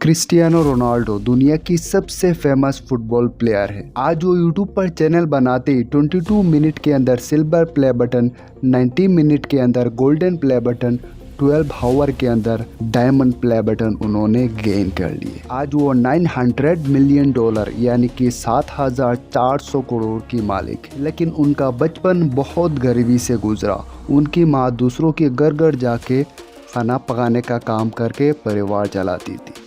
Cristiano Ronaldo दुनिया की सबसे फेमस फुटबॉल प्लेयर है। आज वो यूट्यूब पर चैनल बनाते ही 22 मिनट के अंदर सिल्वर प्ले बटन, 90 मिनट के अंदर गोल्डन प्ले बटन, 12 आवर के अंदर डायमंड प्ले बटन उन्होंने गेन कर लिए। आज वो $900 मिलियन यानी कि 7,400 करोड़ की मालिक है। लेकिन उनका बचपन बहुत गरीबी से गुजरा। उनकी माँ दूसरों के घर घर जाके खाना पकाने का काम करके परिवार चलाती थी।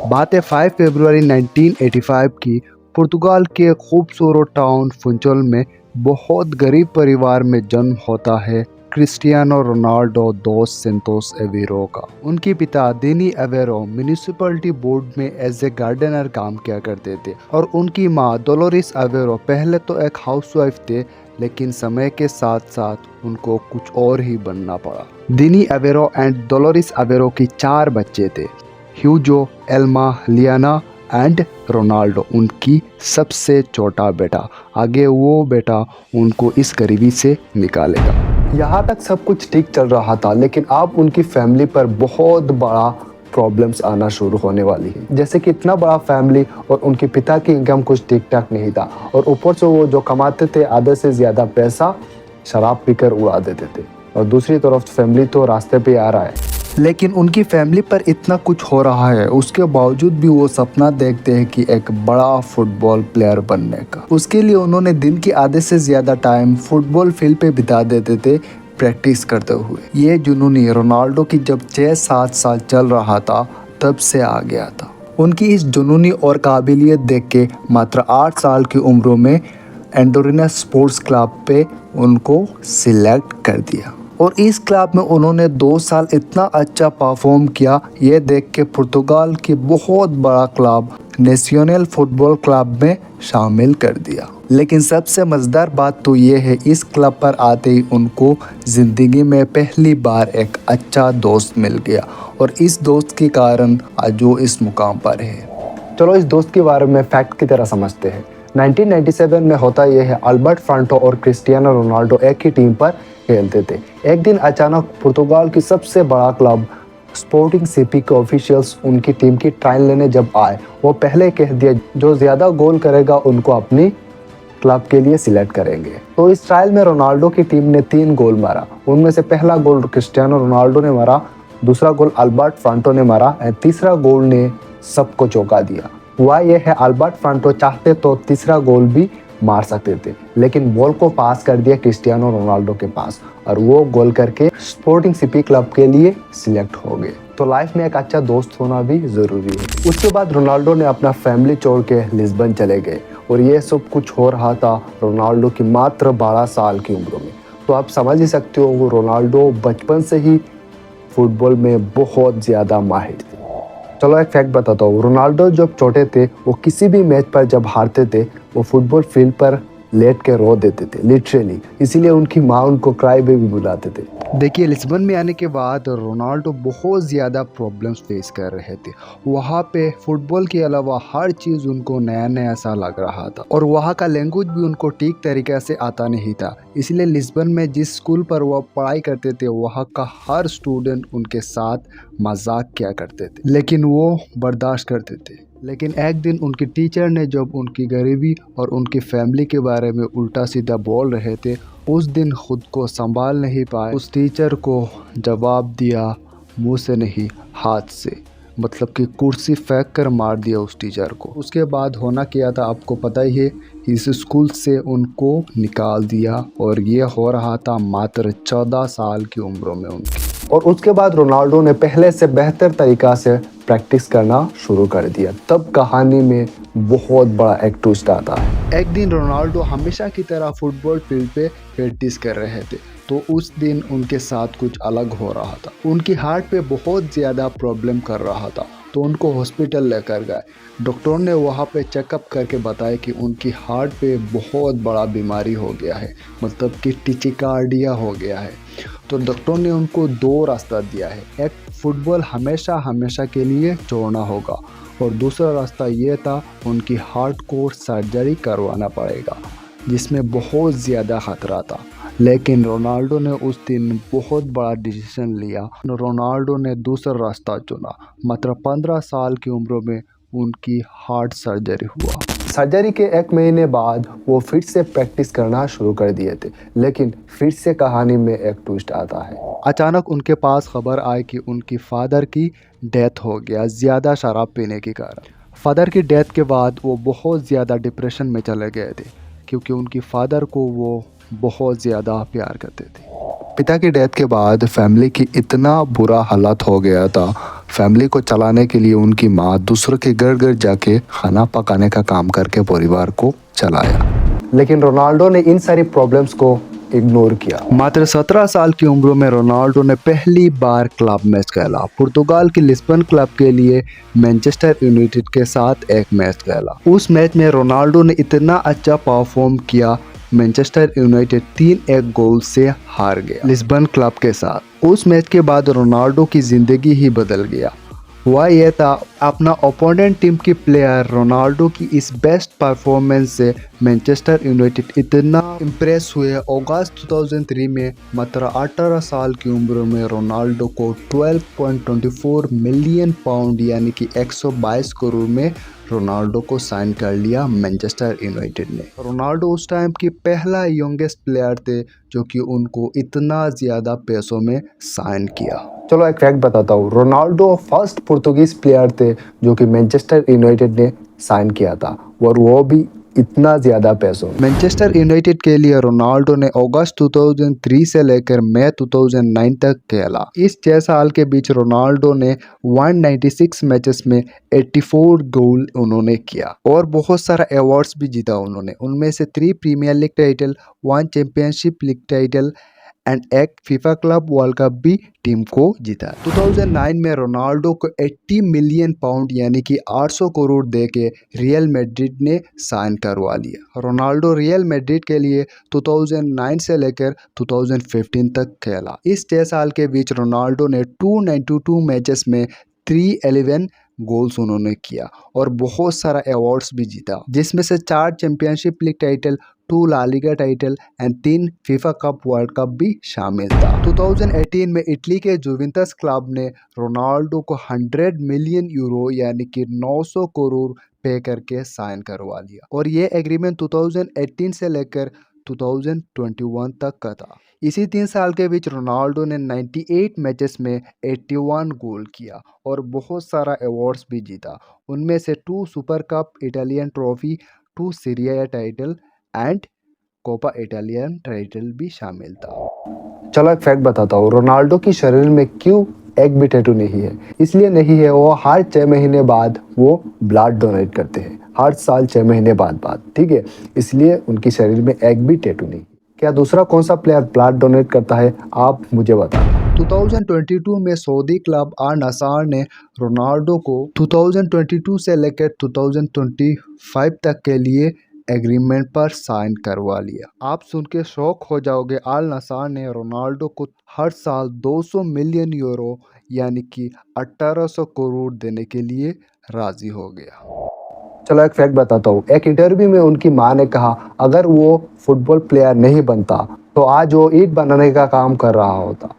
बात है 5 फरवरी 1985 की। पुर्तगाल के खूबसूरत टाउन फुंचल में बहुत गरीब परिवार में जन्म होता है क्रिस्टियानो रोनाल्डो दोस सेंटोस एवेरो का। उनके पिता डेनी एवेरो म्यूनिसिपैलिटी बोर्ड में एज ए गार्डनर काम किया करते थे और उनकी माँ डोलोरिस एवेरो पहले तो एक हाउसवाइफ थे, लेकिन समय के साथ साथ उनको कुछ और ही बनना पड़ा। डेनी एवेरो एंड डोलोरिस एवेरो की 4 बच्चे थे, Hugo, Elma, Liana and Ronaldo उनकी सबसे छोटा बेटा। आगे वो बेटा उनको इस गरीबी से निकालेगा। यहाँ तक सब कुछ ठीक चल रहा था, लेकिन अब उनकी फैमिली पर बहुत बड़ा प्रॉब्लम्स आना शुरू होने वाली है। जैसे कि इतना बड़ा फैमिली और उनके पिता की इनकम कुछ ठीक ठाक नहीं था और ऊपर से वो जो कमाते थे आधे से ज़्यादा पैसा शराब पीकर उड़ा देते थे और दूसरी तरफ फैमिली तो रास्ते पे आ रहा है। लेकिन उनकी फैमिली पर इतना कुछ हो रहा है, उसके बावजूद भी वो सपना देखते हैं कि एक बड़ा फुटबॉल प्लेयर बनने का। उसके लिए उन्होंने दिन की आधे से ज़्यादा टाइम फुटबॉल फील्ड पे बिता देते थे प्रैक्टिस करते हुए। ये जुनूनी रोनाल्डो की जब 6-7 साल चल रहा था तब से आ गया था। उनकी इस जुनूनी और काबिलियत देख के मात्र 8 साल की उम्र में एंडोरिना स्पोर्ट्स क्लब पे उनको सिलेक्ट कर दिया और इस क्लब में उन्होंने 2 साल इतना अच्छा परफॉर्म किया। ये देख के पुर्तगाल की बहुत बड़ा क्लब नेशनल फुटबॉल क्लब में शामिल कर दिया। लेकिन सबसे मज़ेदार बात तो ये है, इस क्लब पर आते ही उनको ज़िंदगी में पहली बार एक अच्छा दोस्त मिल गया और इस दोस्त के कारण आज वो इस मुकाम पर है। चलो इस दोस्त के बारे में फैक्ट की तरह समझते हैं। 1997 में होता यह है, अल्बर्ट फ्रांटो और क्रिस्टियानो रोनाल्डो एक ही टीम पर खेलते थे। एक दिन अचानक पुर्तगाल की सबसे बड़ा क्लब स्पोर्टिंग सीपी के ऑफिशियल्स उनकी टीम की ट्रायल लेने जब आए, वो पहले कह दिया जो ज़्यादा गोल करेगा उनको अपनी क्लब के लिए सिलेक्ट करेंगे। तो इस ट्रायल में रोनाल्डो की टीम ने 3 गोल मारा। उनमें से पहला गोल क्रिस्टियानो रोनाल्डो ने मारा, दूसरा गोल अल्बर्ट फ्रांटो ने मारा और तीसरा गोल ने सबको चौंका दिया। हुआ यह है, अल्बर्ट फ्रांटो चाहते तो तीसरा गोल भी मार सकते थे, लेकिन बॉल को पास कर दिया क्रिस्टियानो रोनाल्डो के पास और वो गोल करके स्पोर्टिंग सीपी क्लब के लिए सिलेक्ट हो गए। तो लाइफ में एक अच्छा दोस्त होना भी ज़रूरी है। उसके बाद रोनाल्डो ने अपना फैमिली छोड़ के लिस्बन चले गए और ये सब कुछ हो रहा था रोनाल्डो की मात्र 12 साल की उम्र में। तो आप समझ ही सकते हो वो रोनाल्डो बचपन से ही फुटबॉल में बहुत ज़्यादा माहिर थे। चलो एक फैक्ट बताता हूँ, रोनाल्डो जब छोटे थे वो किसी भी मैच पर जब हारते थे वो फुटबॉल फील्ड पर लेट के रो देते थे लिटरली, इसीलिए उनकी माँ उनको क्राई बेबी बुलाते थे। देखिए लिस्बन में आने के बाद रोनाल्डो बहुत ज़्यादा प्रॉब्लम्स फेस कर रहे थे। वहाँ पे फुटबॉल के अलावा हर चीज़ उनको नया नया सा लग रहा था और वहाँ का लैंग्वेज भी उनको ठीक तरीके से आता नहीं था। इसलिए लिस्बन में जिस स्कूल पर वह पढ़ाई करते थे वहाँ का हर स्टूडेंट उनके साथ मजाक किया करते थे, लेकिन वो बर्दाश्त करते थे। लेकिन एक दिन उनके टीचर ने जब उनकी गरीबी और उनकी फैमिली के बारे में उल्टा सीधा बोल रहे थे, उस दिन खुद को संभाल नहीं पाए, उस टीचर को जवाब दिया मुंह से नहीं हाथ से, मतलब कि कुर्सी फेंक कर मार दिया उस टीचर को। उसके बाद होना क्या था आपको पता ही है, इस स्कूल से उनको निकाल दिया और ये हो रहा था मात्र 14 साल की उम्र में उनकी। और उसके बाद रोनाल्डो ने पहले से बेहतर तरीक़ा से प्रैक्टिस करना शुरू कर दिया। तब कहानी में बहुत बड़ा एक ट्विस्ट आता है। एक दिन रोनाल्डो हमेशा की तरह फुटबॉल फील्ड पे प्रैक्टिस कर रहे थे, तो उस दिन उनके साथ कुछ अलग हो रहा था। उनकी हार्ट पे बहुत ज़्यादा प्रॉब्लम कर रहा था, तो उनको हॉस्पिटल लेकर गए। डॉक्टर ने वहाँ पे चेकअप करके बताया कि उनकी हार्ट पे बहुत बड़ा बीमारी हो गया है, मतलब कि टिचिकार्डिया हो गया है। तो डॉक्टर ने उनको 2 रास्ता दिया है, एक फुटबॉल हमेशा के लिए छोड़ना होगा और दूसरा रास्ता ये था उनकी हार्ट को सर्जरी करवाना पड़ेगा, जिसमें बहुत ज़्यादा खतरा था। लेकिन रोनाल्डो ने उस दिन बहुत बड़ा डिसीजन लिया। रोनाल्डो ने दूसरा रास्ता चुना। मात्र 15 साल की उम्र में उनकी हार्ट सर्जरी हुआ। सर्जरी के 1 महीने बाद वो फिर से प्रैक्टिस करना शुरू कर दिए थे, लेकिन फिर से कहानी में एक ट्विस्ट आता है। अचानक उनके पास खबर आई कि उनकी फादर की डेथ हो गया, ज़्यादा शराब पीने के कारण। फादर की डेथ के बाद वो बहुत ज़्यादा डिप्रेशन में चले गए थे, क्योंकि उनकी फादर को वो बहुत ज़्यादा प्यार करते थे। पिता की डेथ के बाद फैमिली की इतना बुरा हालत हो गया था। फैमिली को चलाने के लिए उनकी माँ दूसरों के घर घर जाके खाना पकाने का काम करके परिवार को चलाया, लेकिन रोनाल्डो ने इन सारी प्रॉब्लम्स को इग्नोर किया। मात्र 17 साल की उम्र में रोनाल्डो ने पहली बार क्लब मैच खेला। पुर्तगाल की लिस्बन क्लब के लिए मैनचेस्टर यूनाइटेड के साथ एक मैच खेला। उस मैच में रोनाल्डो ने इतना अच्छा परफॉर्म किया, मैनचेस्टर यूनाइटेड 3-1 गोल से हार गया लिस्बन क्लब के साथ। उस मैच के बाद रोनाल्डो की ज़िंदगी ही बदल गया। हुआ यह था, अपना ओपोनेंट टीम की प्लेयर रोनाल्डो की इस बेस्ट परफॉर्मेंस से मैनचेस्टर यूनाइटेड इतना इम्प्रेस हुए। अगस्त 2003 में मात्र 18 साल की उम्र में रोनाल्डो को 12.24 मिलियन पाउंड यानी कि 122 करोड़ में रोनाल्डो को साइन कर लिया मैनचेस्टर यूनाइटेड ने। रोनाल्डो उस टाइम की पहला यंगेस्ट प्लेयर थे जो कि उनको इतना ज़्यादा पैसों में साइन किया। चलो एक फैक्ट बताता हूँ, रोनाल्डो फर्स्ट पुर्तगीज प्लेयर थे जो कि मैनचेस्टर यूनाइटेड ने साइन किया था, और वो भी इतना ज़्यादा पैसों में। मैनचेस्टर यूनाइटेड के लिए रोनाल्डो ने अगस्त 2003 से लेकर मई 2009 तक खेला। इस 6 साल के बीच रोनाल्डो ने 196 मैचेस में 84 गोल उन्होंने किया और बहुत सारा अवार्ड्स भी जीता उन्होंने। उनमें से 3 premier league title, 1 championship league title and एक फीफा क्लब वर्ल्ड कप भी टीम को जीता। 2009 में रोनाल्डो को 80 मिलियन पाउंड यानी कि 800 करोड़ दे के रियल मैड्रिड ने साइन करवा लिया। रोनाल्डो रियल मैड्रिड के लिए 2009 से लेकर 2015 तक खेला। इस 6 साल के बीच रोनाल्डो ने 292 मैचेस में 311 गोल्स उन्होंने किया और बहुत सारा अवार्ड्स भी जीता, जिसमें से 4 championship league title, 2 La Liga title and 3 FIFA cup world cup भी शामिल था। 2018 में इटली के जुवेंटस क्लब ने रोनाल्डो को 100 मिलियन यूरो यानी कि 900 करोड़ पे करके साइन करवा लिया और ये एग्रीमेंट 2018 से लेकर 2021 तक का था। इसी 3 साल के बीच रोनाल्डो ने 98 मैचेस में 81 गोल किया और बहुत सारा अवार्ड्स भी जीता। उनमें से 2 super cup Italian trophy, 2 Serie A title and Copa Italian title भी शामिल था। चलो एक फैक्ट बताता हूँ, रोनाल्डो की शरीर में क्यों एक भी टैटू नहीं है? इसलिए नहीं है, वो हर 6 महीने बाद वो ब्लड डोनेट करते हैं, हर साल 6 महीने बाद, ठीक है? इसलिए उनकी शरीर में एक भी टैटू नहीं। क्या दूसरा कौन सा प्लेयर ब्लड डोनेट करता है, आप मुझे बताओ। 2022 में सऊदी क्लब अल नसार ने रोनाल्डो को 2022 से लेकर 2025 तक के लिए एग्रीमेंट पर साइन करवा लिया। आप सुन के शौक हो जाओगे, अल नसार ने रोनाल्डो को हर साल 200 मिलियन यूरो यानी कि 1800 करोड़ देने के लिए राजी हो गया। चलो एक फैक्ट बताता हूँ, एक इंटरव्यू में उनकी माँ ने कहा अगर वो फुटबॉल प्लेयर नहीं बनता तो आज वो ईंट बनाने का काम कर रहा होता।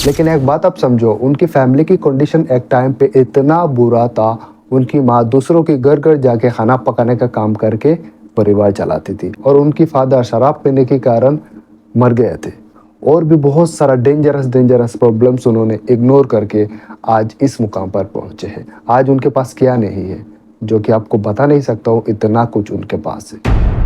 लेकिन एक बात आप समझो, उनकी फैमिली की कंडीशन एक टाइम पे इतना बुरा था, उनकी माँ दूसरों के घर घर जाके खाना पकाने का काम करके परिवार चलाती थी और उनकी फादर शराब पीने के कारण मर गए थे और भी बहुत सारा डेंजरस प्रॉब्लम्स उन्होंने इग्नोर करके आज इस मुकाम पर पहुंचे हैं। आज उनके पास क्या नहीं है जो कि आपको बता नहीं सकता हूँ, इतना कुछ उनके पास है।